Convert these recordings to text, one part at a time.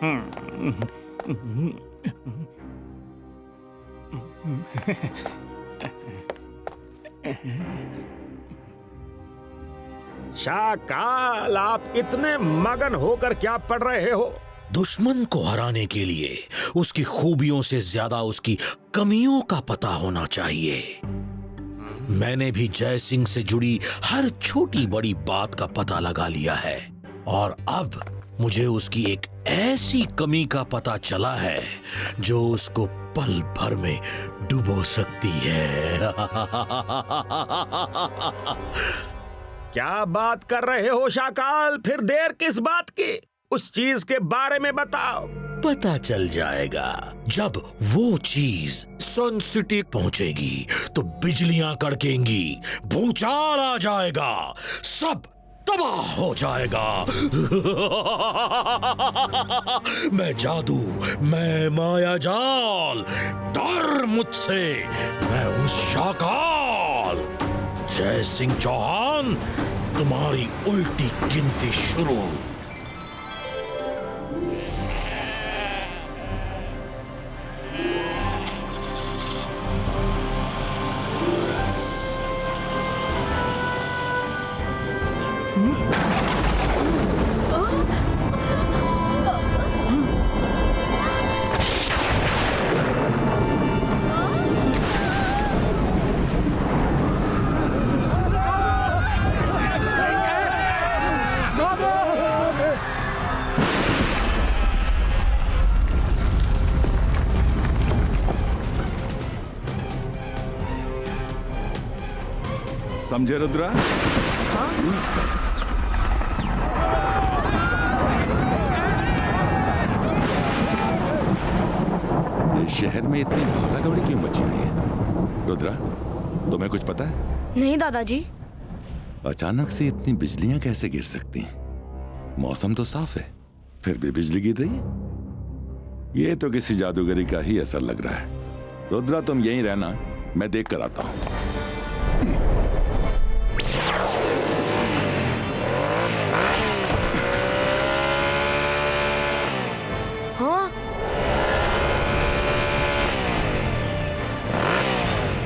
शाकाल, आप इतने मगन होकर क्या पढ़ रहे हो? दुश्मन को हराने के लिए उसकी खूबियों से ज्यादा उसकी कमियों का पता होना चाहिए। मैंने भी जय सिंह से जुड़ी हर छोटी बड़ी बात का पता लगा लिया है और अब मुझे उसकी एक ऐसी कमी का पता चला है जो उसको पल भर में डुबो सकती है। क्या बात कर रहे हो शाकाल? फिर देर किस बात की? उस चीज के बारे में बताओ। पता चल जाएगा जब वो चीज सन सिटी पहुंचेगी तो बिजलियां कड़केंगी, भूचाल आ जाएगा, सब तबाह हो जाएगा। मैं जादू, मैं माया जाल, डर मुझसे, मैं हूं शाकाल। जय सिंह चौहान, तुम्हारी उल्टी गिनती शुरू। समझे रुद्रा? इस शहर में इतनी भागा दौड़ी क्यों मची हुई है? रुद्रा, तुम्हें कुछ पता है? नहीं दादाजी। अचानक से इतनी बिजलियां कैसे गिर सकती हैं? मौसम तो साफ है, फिर भी बिजली गिर रही है। ये तो किसी जादूगरी का ही असर लग रहा है। रुद्रा, तुम यहीं रहना, मैं देख कर आता हूं।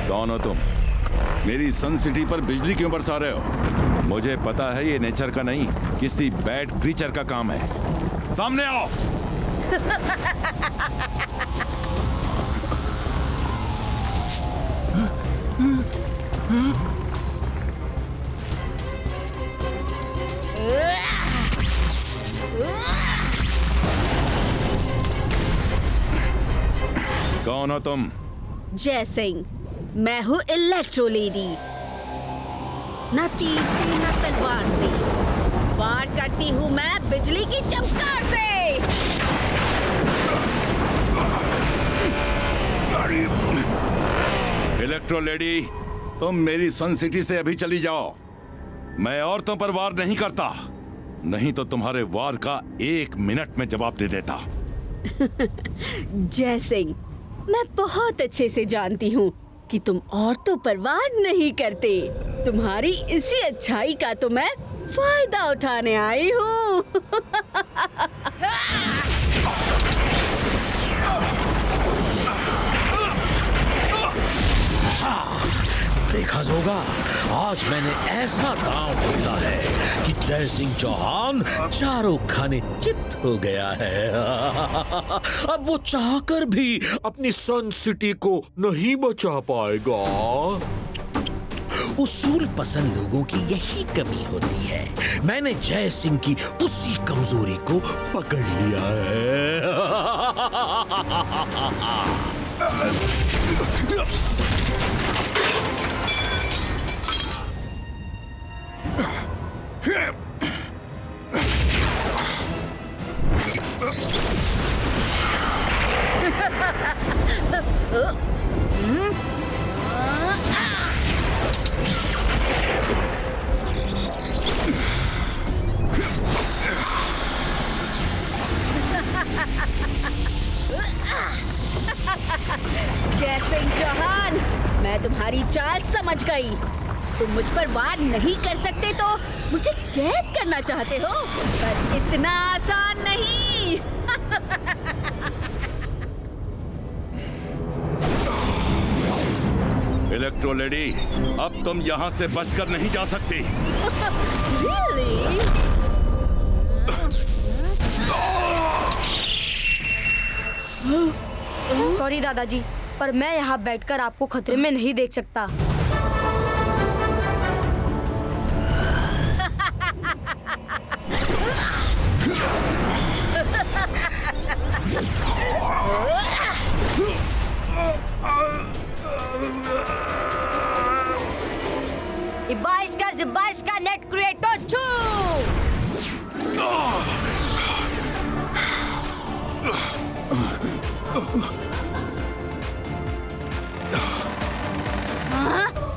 कौन हो तुम? मेरी सन सिटी पर बिजली क्यों बरसा रहे हो? मुझे पता है ये नेचर का नहीं, किसी बैड क्रीचर का काम है। सामने आओ। कौन हो तुम? जय सिंह, मैं हूँ इलेक्ट्रो लेडी। न तीर से न तलवार से, वार करती हूँ मैं बिजली की चमकार से। इलेक्ट्रो लेडी, तुम मेरी सन सिटी से अभी चली जाओ। मैं औरतों पर वार नहीं करता, नहीं तो तुम्हारे वार का 1 मिनट में जवाब दे देता। जय सिंह, मैं बहुत अच्छे से जानती हूँ कि तुम औरतों पर वार नहीं करते। तुम्हारी इसी अच्छाई का तो मैं फायदा उठाने आई हूँ। देखा जोगा, आज मैंने ऐसा दांव खेला है कि जय सिंह चौहान चारों खाने चित हो गया है। अब वो चाहकर भी अपनी सन सिटी को नहीं बचा पाएगा। उसूल पसंद लोगों की यही कमी होती है। मैंने जय सिंह की उसी कमजोरी को पकड़ लिया है। जय सिंह चौहान, मैं तुम्हारी चाल समझ गई। तुम मुझ पर वार नहीं कर सकते तो मुझे कैद करना चाहते हो, पर इतना आसान नहीं। इलेक्ट्रो लेडी, अब तुम यहाँ से बचकर नहीं जा सकती। Really? सॉरी दादाजी, पर मैं यहाँ बैठकर आपको खतरे में नहीं देख सकता। इबाइस का नेट क्रिएटो छू।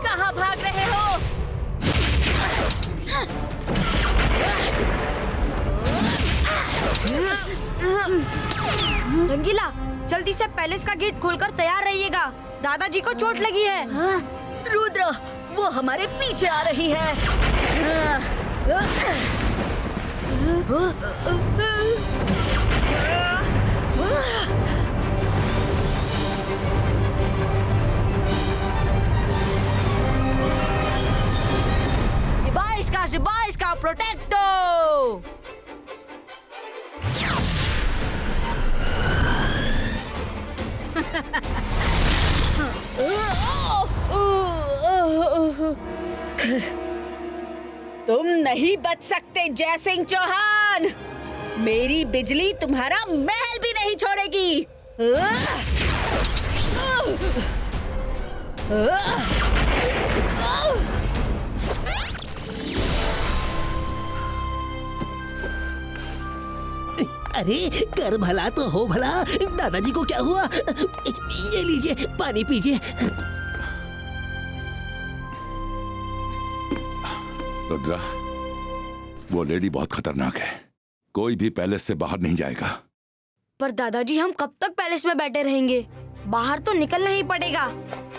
कहाँ भाग रहे हो? रंगीला, जल्दी से पैलेस का गेट खोलकर तैयार रहिएगा। दादाजी को चोट लगी है। रुद्र, वो हमारे पीछे आ रही है। इबाइस का प्रोटेक्टो। तुम नहीं बच सकते जय सिंह चौहान। मेरी बिजली तुम्हारा महल भी नहीं छोड़ेगी। अरे कर भला तो हो भला। दादाजी को क्या हुआ? ये लीजिए, पानी पीजिए। रुद्रा, वो लेडी बहुत खतरनाक है। कोई भी पैलेस से बाहर नहीं जाएगा। पर दादाजी, हम कब तक पैलेस में बैठे रहेंगे? बाहर तो निकलना ही पड़ेगा,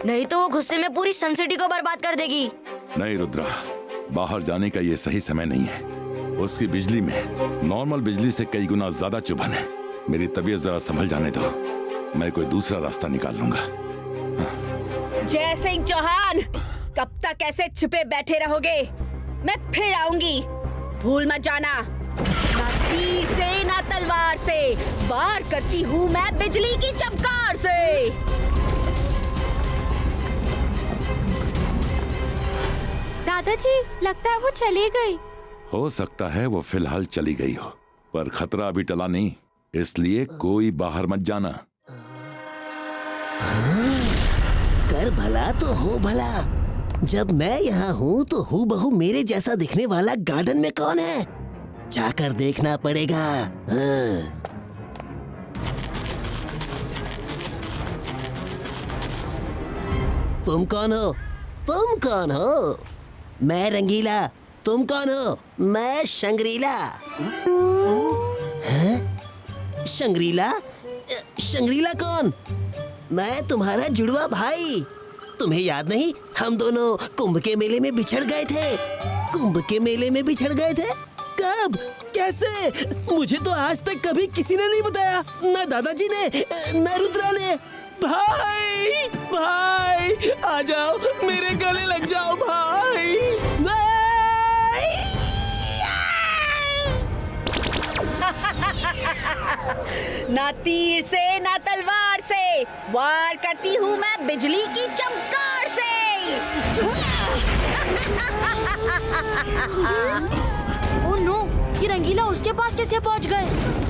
नहीं तो वो गुस्से में पूरी सनसिटी को बर्बाद कर देगी। नहीं रुद्रा, बाहर जाने का ये सही समय नहीं है। उसकी बिजली में नॉर्मल बिजली से कई गुना ज्यादा चुभन है। मेरी तबीयत जरा संभल जाने दो, मैं कोई दूसरा रास्ता निकाल लूंगा। जय सिंह चौहान, कब तक ऐसे छुपे बैठे रहोगे? मैं फिर आऊंगी, भूल मत जाना। ना तीर से ना तलवार से, वार करती हूँ मैं बिजली की चमकार से। दादाजी, लगता है वो चली गई। हो सकता है वो फिलहाल चली गई हो, पर खतरा अभी टला नहीं, इसलिए कोई बाहर मत जाना। कर भला तो हो भला। जब मैं यहाँ हूँ तो हूबहू मेरे जैसा दिखने वाला गार्डन में कौन है? जाकर देखना पड़ेगा। हाँ। तुम कौन हो? तुम कौन हो? मैं रंगीला। तुम कौन हो? मैं शंग्रीला। हैं? शंग्रीला? शंग्रीला कौन? मैं तुम्हारा जुड़वा भाई। तुम्हें याद नहीं, हम दोनों कुंभ के मेले में बिछड़ गए थे। कुंभ के मेले में बिछड़ गए थे? कब? कैसे? मुझे तो आज तक कभी किसी ने नहीं बताया, न दादाजी ने, न रुद्रा ने। भाई, भाई, आ जाओ, मेरे गले लग जाओ भाई। ना तीर से ना तलवार से, वार करती हूँ मैं बिजली की चमकार से। ओह नो, ये रंगीला उसके पास कैसे पहुंच गए?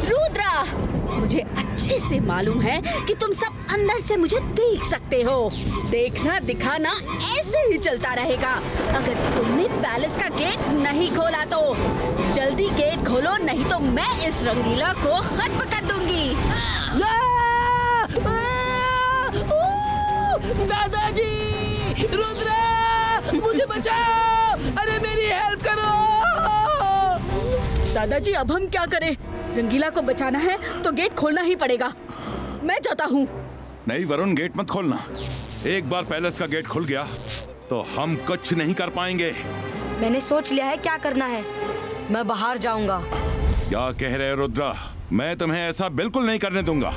रुद्रा, मुझे अच्छे से मालूम है कि तुम सब अंदर से मुझे देख सकते हो। देखना दिखाना ऐसे ही चलता रहेगा। अगर तुमने पैलेस का गेट नहीं खोला तो जल्दी गेट खोलो, नहीं तो मैं इस रंगीला को खत्म कर दूंगी। दादाजी, रुद्रा, मुझे बचाओ। अरे मेरी हेल्प करो। दादाजी, अब हम क्या करें? रंगीला को बचाना है तो गेट खोलना ही पड़ेगा। मैं जाता हूँ। नहीं वरुण, गेट मत खोलना। एक बार पैलेस का गेट खुल गया तो हम कुछ नहीं कर पाएंगे। मैंने सोच लिया है क्या करना है। मैं बाहर जाऊंगा। क्या कह रहे हो रुद्रा? मैं तुम्हें ऐसा बिल्कुल नहीं करने दूंगा।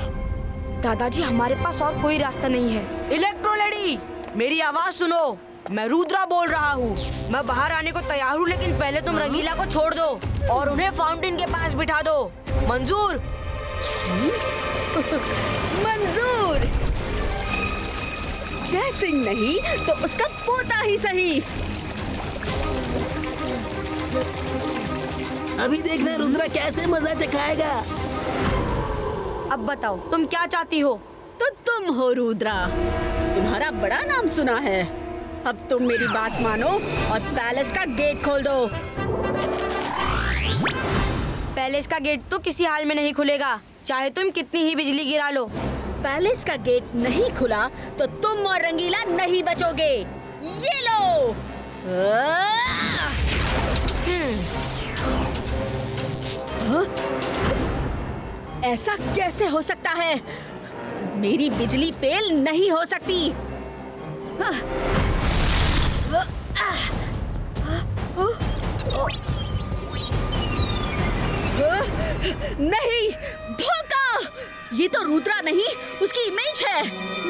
दादाजी हमारे पास और कोई रास्ता नहीं है। इलेक्ट्रो लेडी, मेरी आवाज सुनो। मैं रुद्रा बोल रहा हूँ। मैं बाहर आने को तैयार हूँ, लेकिन पहले तुम रंगीला को छोड़ दो और उन्हें फाउंटेन के पास बिठा दो। मंजूर? मंजूर। जय सिंह नहीं तो उसका पोता ही सही। अभी देखना रुद्रा कैसे मजा चखाएगा। अब बताओ तुम क्या चाहती हो? तो तुम हो रुद्रा, तुम्हारा बड़ा नाम सुना है। अब तुम मेरी बात मानो और पैलेस का गेट खोल दो। पैलेस का गेट तो किसी हाल में नहीं खुलेगा, चाहे तुम कितनी ही बिजली गिरा लो। पैलेस का गेट नहीं खुला तो तुम और रंगीला नहीं बचोगे। ये लो। ऐसा कैसे हो सकता है? मेरी बिजली फेल नहीं हो सकती। नहीं, धोखा! ये तो रुद्रा नहीं, उसकी इमेज है।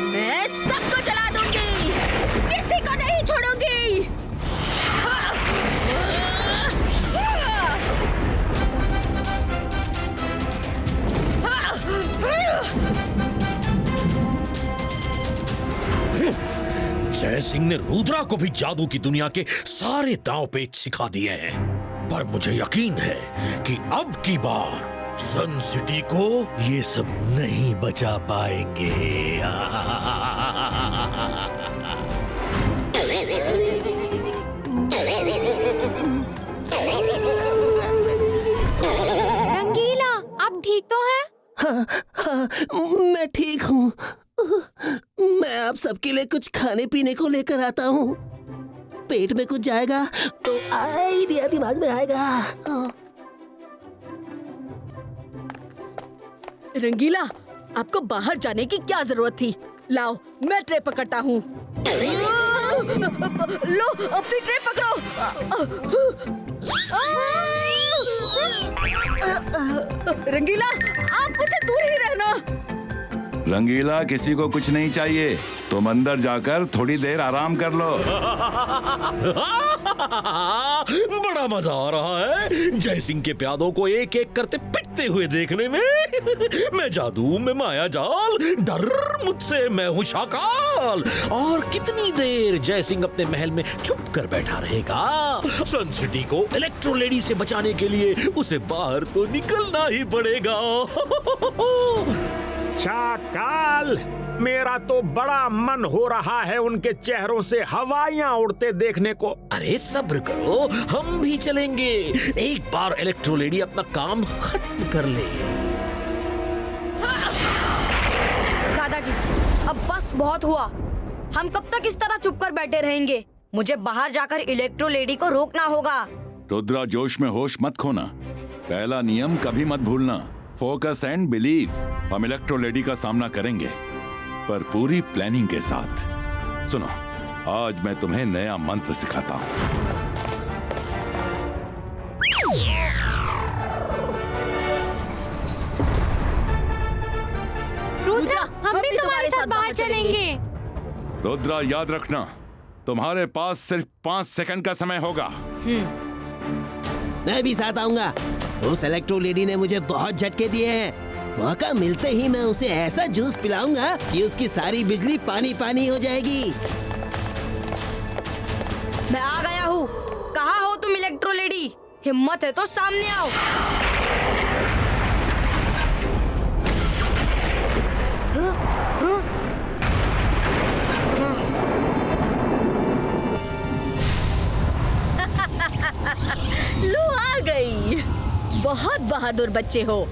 मैं सबको जला दूंगी, किसी को नहीं छोड़ूंगी। जय सिंह ने रुद्रा को भी जादू की दुनिया के सारे दांव पेच सिखा दिए हैं, पर मुझे यकीन है कि अब की बार सन सिटी को ये सब नहीं बचा पाएंगे। रंगीला, आप ठीक तो हैं? हाँ, मैं ठीक हूँ। मैं आप सबके लिए कुछ खाने पीने को लेकर आता हूँ। पेट में कुछ जाएगा तो आइडिया दिमाग में आएगा। रंगीला, आपको बाहर जाने की क्या जरूरत थी? लाओ, मैं ट्रे पकड़ता हूँ। लो, अपनी ट्रे पकड़ो। रंगीला, आप मुझसे दूर ही रहना। रंगीला, किसी को कुछ नहीं चाहिए। तुम अंदर जाकर थोड़ी देर आराम कर लो। बड़ा मजा आ रहा है जय सिंह के प्यादों को एक एक करते पिटते हुए देखने में। मैं जादू, मैं माया जाल, डर मुझसे, मैं हूँ शाकाल। और कितनी देर जय सिंह अपने महल में छुप कर बैठा रहेगा? सन सिटी को इलेक्ट्रो लेडी से बचाने के लिए उसे बाहर तो निकलना ही पड़ेगा। शाकाल, मेरा तो बड़ा मन हो रहा है उनके चेहरों से हवाइयां उड़ते देखने को। अरे सब्र करो, हम भी चलेंगे। एक बार इलेक्ट्रो लेडी अपना काम खत्म कर ले। दादाजी, अब बस बहुत हुआ। हम कब तक इस तरह चुप कर बैठे रहेंगे? मुझे बाहर जाकर इलेक्ट्रो लेडी को रोकना होगा। रुद्रा, जोश में होश मत खोना। पहला नियम कभी मत भूलना, फोकस एंड बिलीव। हम इलेक्ट्रो लेडी का सामना करेंगे, पर पूरी प्लानिंग के साथ। सुनो, आज मैं तुम्हें नया मंत्र सिखाता हूँ। रुद्रा, हम भी तुम्हारे साथ बाहर चलेंगे। रुद्रा, याद रखना, तुम्हारे पास सिर्फ 5 सेकंड का समय होगा। मैं भी साथ आऊंगा। उस इलेक्ट्रो लेडी ने मुझे बहुत झटके दिए हैं। मौका मिलते ही मैं उसे ऐसा जूस पिलाऊंगा कि उसकी सारी बिजली पानी पानी हो जाएगी। मैं आ गया हूँ। कहाँ हो तुम इलेक्ट्रो लेडी? हिम्मत है तो सामने आओ। लो, आ गई। बहुत बहादुर बच्चे हो।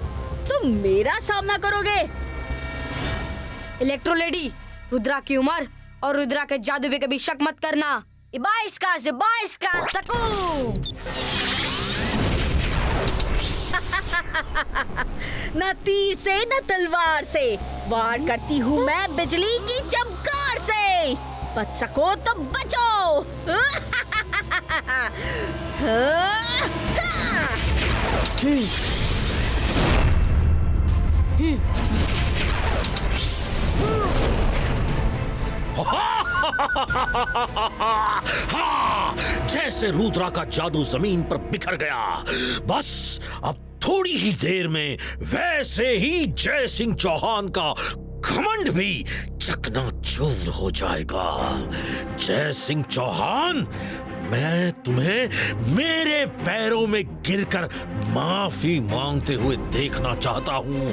तुम मेरा सामना करोगे? इलेक्ट्रो लेडी, रुद्रा की उम्र और रुद्रा के जादू पे कभी शक मत करना। 22 का से 22 का सकू। न तीर से न तलवार से, वार करती हूँ मैं बिजली की चमकार से। बच सको तो बचो। हाँ, जैसे रुद्रा का जादू जमीन पर बिखर गया, बस अब थोड़ी ही देर में वैसे ही जय सिंह चौहान का घमंड भी चकनाचूर हो जाएगा। जय सिंह चौहान, मैं तुम्हें मेरे पैरों में गिरकर माफी मांगते हुए देखना चाहता हूं।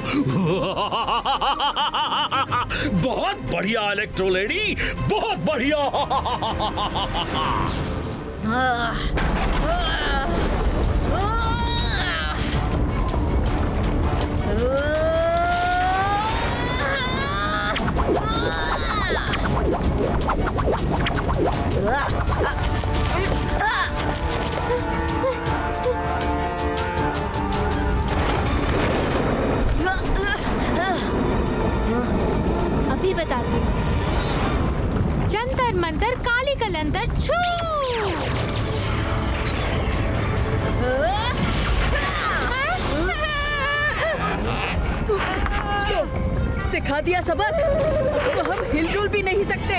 बहुत बढ़िया इलेक्ट्रो लेडी, बहुत बढ़िया। अभी बताती हूँ। जंतर मंतर काली कलंदर छू। सिखा दिया सबक, अब तो हम हिलडुल भी नहीं सकते।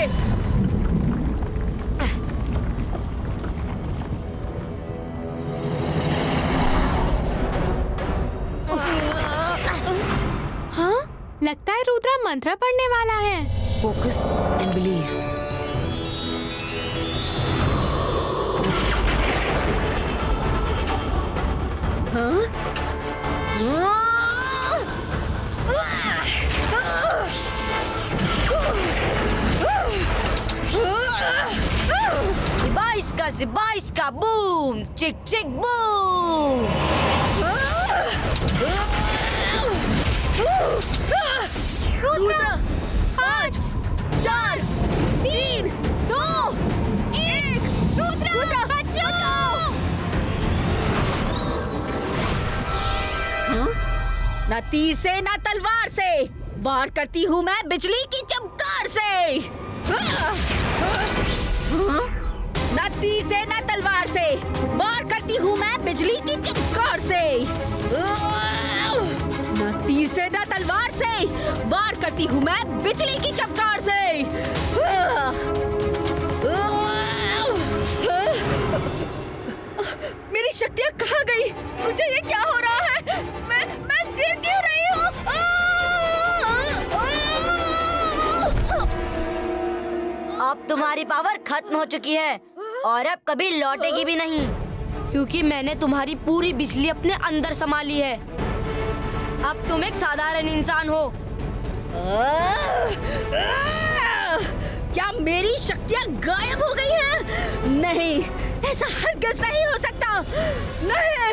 हाँ, लगता है रुद्रा मंत्र पढ़ने वाला है। Focus and believe. Ziba iska boom, chick chick boom. Rudra, 5, 4, 3, 2, 1। Rudra, बचाओ! ना तीर से ना तलवार से, वार करती हूँ मैं बिजली की चमकार से। ना तीर से ना तलवार से, वार करती हूँ मैं बिजली की चमकार से। ना तीर से ना तलवार से, वार करती हूँ मैं बिजली की चमकार से। मेरी शक्तियाँ कहाँ गई? मुझे ये क्या हो रहा है? मैं गिर क्यों रही हूँ? अब तुम्हारी पावर खत्म हो चुकी है और अब कभी लौटेगी भी नहीं, क्योंकि मैंने तुम्हारी पूरी बिजली अपने अंदर समा ली है। अब तुम एक साधारण इंसान हो। क्या मेरी शक्तियाँ गायब हो गई हैं? नहीं, ऐसा हरगिज़ नहीं हो सकता। नहीं।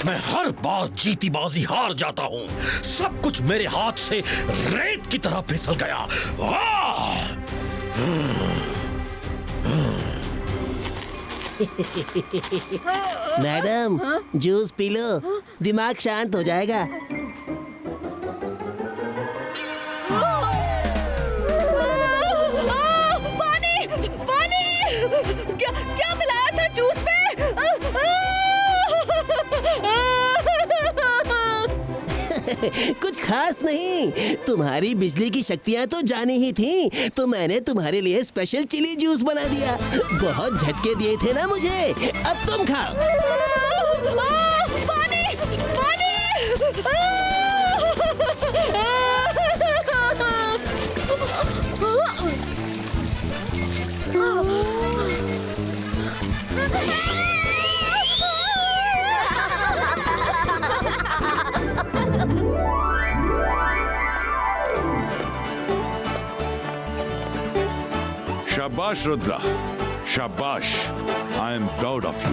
मैं हर बार जीती बाजी हार जाता हूँ। सब कुछ मेरे हाथ से रेत की तरह फिसल गया। मैडम, जूस पी लो, दिमाग शांत हो जाएगा। पानी, पानी! क्या मिलाया था जूस में? कुछ खास नहीं, तुम्हारी बिजली की शक्तियाँ तो जानी ही थी, तो मैंने तुम्हारे लिए स्पेशल चिली जूस बना दिया। बहुत झटके दिए थे ना मुझे, अब तुम खाओ। पानी, पानी! शाबाश रुद्रा, शाबाश। I am proud of you.